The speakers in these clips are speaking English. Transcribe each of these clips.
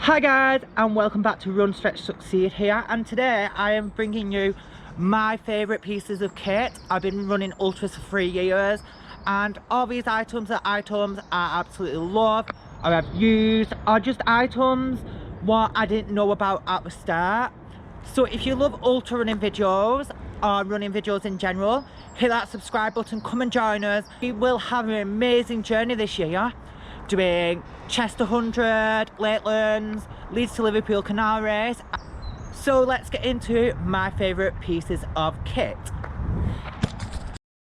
Hi guys, and welcome back to Run Stretch Succeed here, and today I am bringing you my favourite pieces of kit. I've been running ultras for 3 years and all these items are items I absolutely love or I've used, or just items what I didn't know about at the start. So if you love ultra running videos or running videos in general, hit that subscribe button, come and join us. We will have an amazing journey this year, doing Chester 100, Lakelands, Leeds to Liverpool Canal Race. So let's get into my favourite pieces of kit.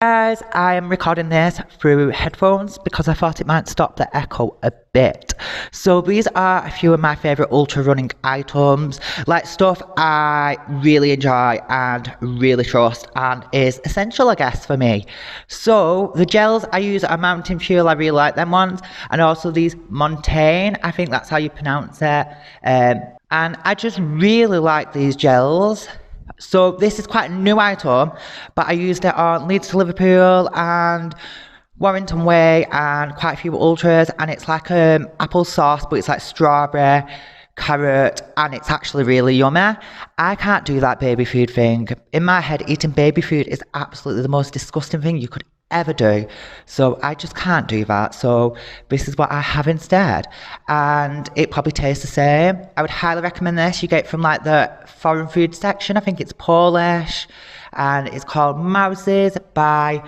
Guys, I am recording this through headphones because I thought it might stop the echo a bit. So these are a few of my favourite ultra running items, like stuff I really enjoy and really trust and is essential, I guess, for me. So the gels I use are Mountain Fuel, I really like them ones, and also these Montaigne, I think that's how you pronounce it, and I just really like these gels. So this is quite a new item, but I used it on Leeds to Liverpool and Warrington Way and quite a few ultras, and it's like apple sauce, but it's like strawberry, carrot, and it's actually really yummy. I can't do that baby food thing. In my head, eating baby food is absolutely the most disgusting thing you could ever do, so I just can't do that. So this is what I have instead, and it probably tastes the same. I would highly recommend this. You get it from like the foreign food section, I think it's Polish, and it's called Mouses by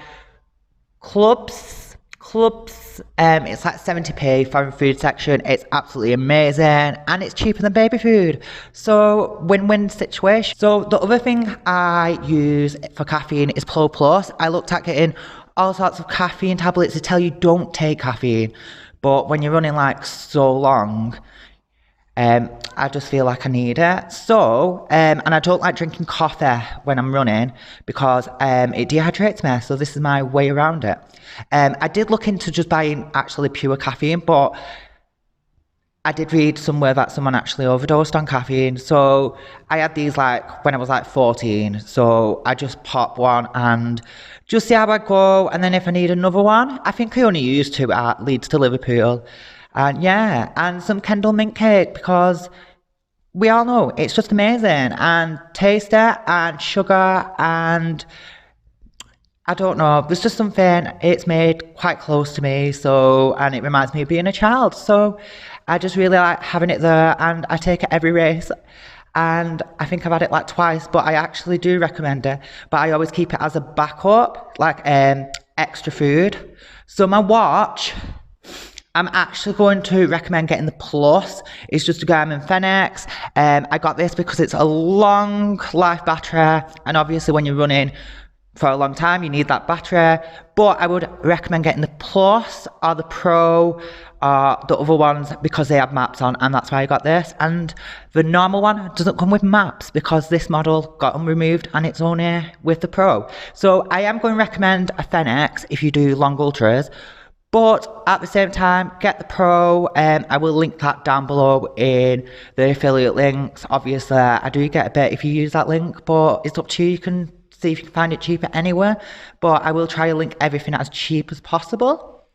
Clubs. It's like 70p, foreign food section. It's absolutely amazing and it's cheaper than baby food, so win-win situation. So the other thing I use for caffeine is Pro Plus. I looked at getting all sorts of caffeine tablets to tell you don't take caffeine, but when you're running like so long, I just feel like I need it. So, and I don't like drinking coffee when I'm running because it dehydrates me. So this is my way around it. I did look into just buying actually pure caffeine, but I did read somewhere that someone actually overdosed on caffeine. So I had these like when I was like 14. So I just pop one and just see how I go. And then if I need another one, I think I only used 2 at Leeds to Liverpool. And yeah, and some Kendall mint cake because we all know it's just amazing and tasty and sugar, and I don't know, there's just something, it's made quite close to me, so, and it reminds me of being a child, so I just really like having it there, and I take it every race, and I think I've had it like twice, but I actually do recommend it, but I always keep it as a backup, like extra food. So my watch, I'm actually going to recommend getting the Plus. It's just a Garmin Fenix. I got this because it's a long life battery, and obviously when you're running for a long time you need that battery, but I would recommend getting the Plus or the Pro or the other ones because they have maps on, and that's why I got this. And the normal one doesn't come with maps because this model got them removed and it's only with the Pro. So I am going to recommend a Fenix if you do long ultras, but at the same time, get the Pro. I will link that down below in the affiliate links. Obviously, I do get a bit if you use that link, but it's up to you. You can see if you can find it cheaper anywhere. But I will try to link everything as cheap as possible.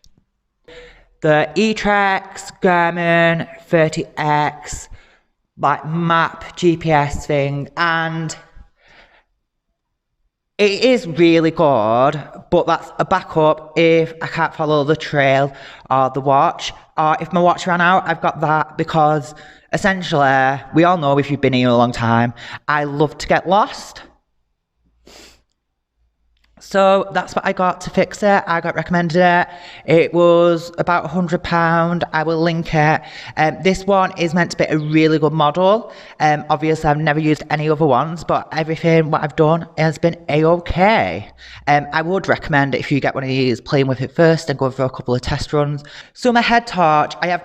The E-Trex, Garmin, 30X, like map, GPS thing, and it is really good, but that's a backup if I can't follow the trail or the watch, or if my watch ran out, I've got that, because essentially, we all know if you've been here a long time, I love to get lost. So that's what I got to fix it. I got recommended it. It was about £100. I will link it. This one is meant to be a really good model. Obviously, I've never used any other ones, but everything what I've done has been a-okay. I would recommend it if you get one of these, playing with it first and going for a couple of test runs. So my head torch, I have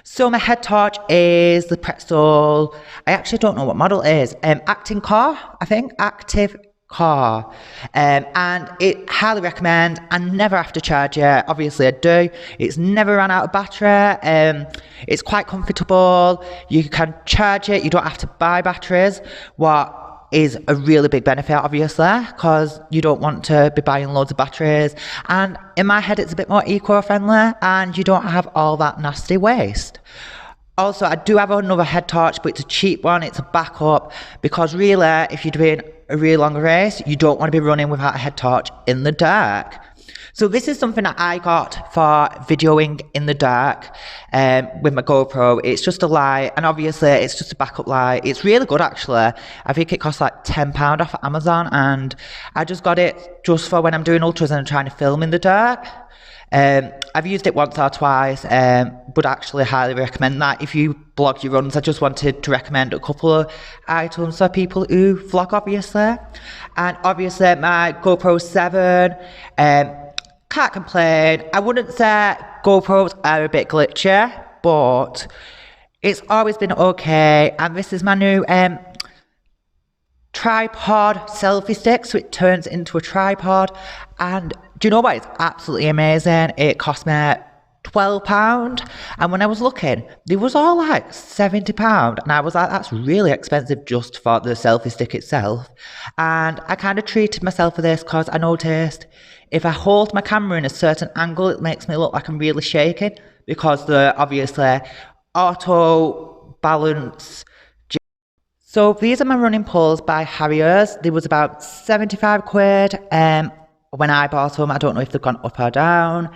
So my head torch is the Pretzel. I actually don't know what model it is. Active Core, I think. Active Core, and it highly recommend. I never have to charge it. Obviously I do. It's never run out of battery. It's quite comfortable. You can charge it. You don't have to buy batteries, what is a really big benefit, obviously, because you don't want to be buying loads of batteries. And in my head, it's a bit more eco-friendly and you don't have all that nasty waste. Also, I do have another head torch, but it's a cheap one. It's a backup because really, if you're doing a really long race, you don't want to be running without a head torch in the dark. So this is something that I got for videoing in the dark with my GoPro. It's just a light, and obviously it's just a backup light. It's really good actually. I think it costs like £10 off Amazon, and I just got it just for when I'm doing ultras and I'm trying to film in the dark. I've used it once or twice, but actually highly recommend that if you vlog your runs. I just wanted to recommend a couple of items for people who vlog, obviously. And obviously my GoPro 7, can't complain. I wouldn't say GoPros are a bit glitchy, but it's always been okay. And this is my new tripod selfie stick, so it turns into a tripod. And do you know what? It's absolutely amazing. It cost me £12, and when I was looking, they was all like £70, and I was like, that's really expensive just for the selfie stick itself. And I kind of treated myself for this because I noticed if I hold my camera in a certain angle, it makes me look like I'm really shaking, because the obviously auto balance. So these are my running poles by Harriers. They was about 75 quid when I bought them. I don't know if they've gone up or down,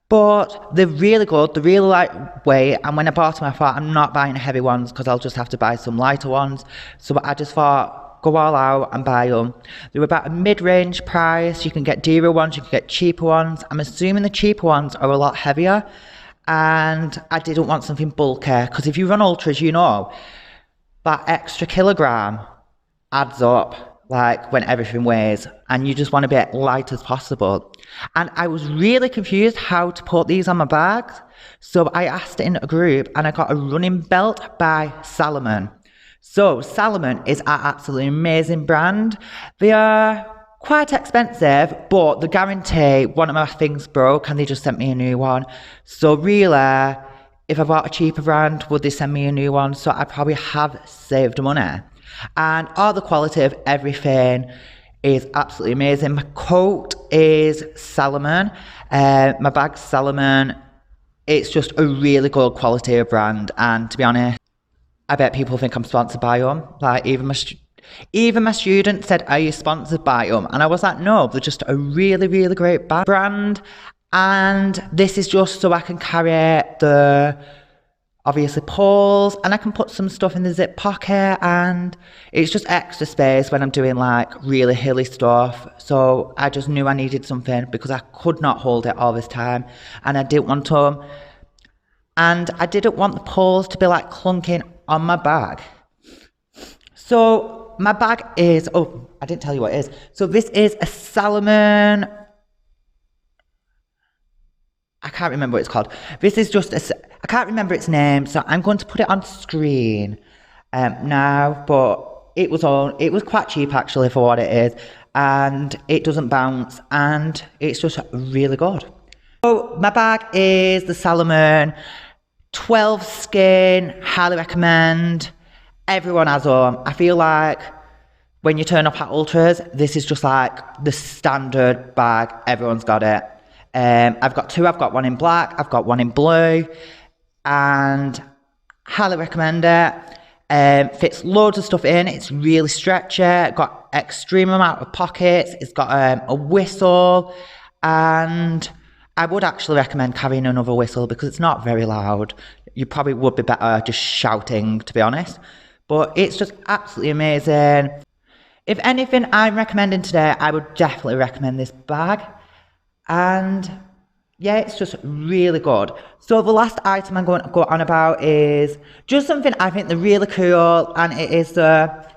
but they're really good. They're really lightweight, and when I bought them I thought, I'm not buying heavy ones because I'll just have to buy some lighter ones. So I just thought, go all out and buy them. They were about a mid-range price. You can get dearer ones, you can get cheaper ones. I'm assuming the cheaper ones are a lot heavier, and I didn't want something bulky, because if you run ultras, you know that extra kilogram adds up, like when everything weighs, and you just want to be as light as possible. And I was really confused how to put these on my bags, so I asked in a group, and I got a running belt by Salomon. So Salomon is an absolutely amazing brand. They are quite expensive, but the guarantee one of my things broke and they just sent me a new one. So really, if I bought a cheaper brand, would they send me a new one? So I probably have saved money. And all the quality of everything is absolutely amazing. My coat is Salomon. My bag's Salomon. It's just a really good quality of brand. And to be honest, I bet people think I'm sponsored by them. Like even my student said, are you sponsored by them? And I was like, no, they're just a really, really great brand. And this is just so I can carry the, obviously, poles, and I can put some stuff in the zip pocket, and it's just extra space when I'm doing like really hilly stuff. So I just knew I needed something because I could not hold it all this time, and I didn't want them. And I didn't want the poles to be like clunking on my bag. So my bag is, oh, I didn't tell you what it is. So this is a Salomon, I can't remember what it's called. This is just I can't remember its name, so I'm going to put it on screen now, but it was quite cheap actually for what it is, and it doesn't bounce, and it's just really good. So my bag is the Salomon 12 skin, highly recommend. Everyone has them. I feel like when you turn up at ultras, this is just like the standard bag. Everyone's got it. I've got two. I've got one in black, I've got one in blue, and highly recommend it. Fits loads of stuff in. It's really stretchy, got extreme amount of pockets. It's got a whistle, and I would actually recommend carrying another whistle because it's not very loud. You probably would be better just shouting, to be honest, but it's just absolutely amazing. If anything I'm recommending today, I would definitely recommend this bag. And yeah, it's just really good. So the last item I'm going to go on about is just something I think they're really cool, and it is the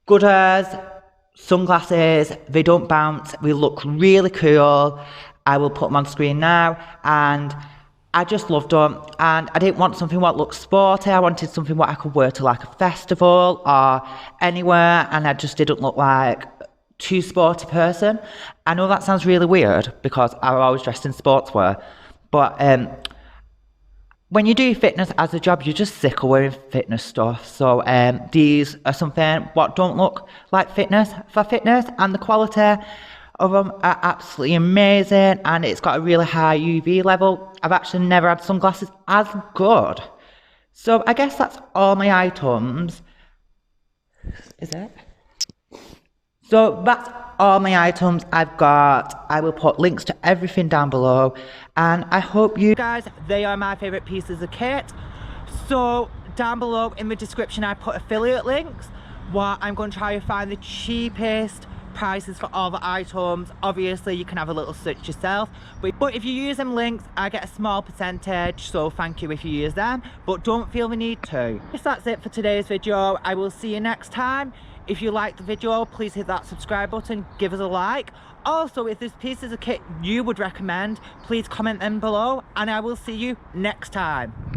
Gooders sunglasses. They don't bounce. They look really cool. I will put them on screen now, and I just loved them. And I didn't want something what looked sporty. I wanted something what I could wear to like a festival or anywhere, and I just didn't look like too sporty person. I know that sounds really weird because I'm always dressed in sportswear, but when you do fitness as a job, you're just sick of wearing fitness stuff. So these are something what don't look like fitness for fitness, and the quality of them are absolutely amazing, and it's got a really high UV level. I've actually never had sunglasses as good. So I guess that's all my items. Is it? So that's all my items I've got. I will put links to everything down below, and I hope you guys, they are my favourite pieces of kit. So down below in the description I put affiliate links where I'm going to try to find the cheapest prices for all the items. Obviously you can have a little search yourself, but if you use them links I get a small percentage, so thank you if you use them, but don't feel the need to. If that's it for today's video, I will see you next time. If you liked the video, please hit that subscribe button, give us a like. Also, if there's pieces of kit you would recommend, please comment them below, and I will see you next time.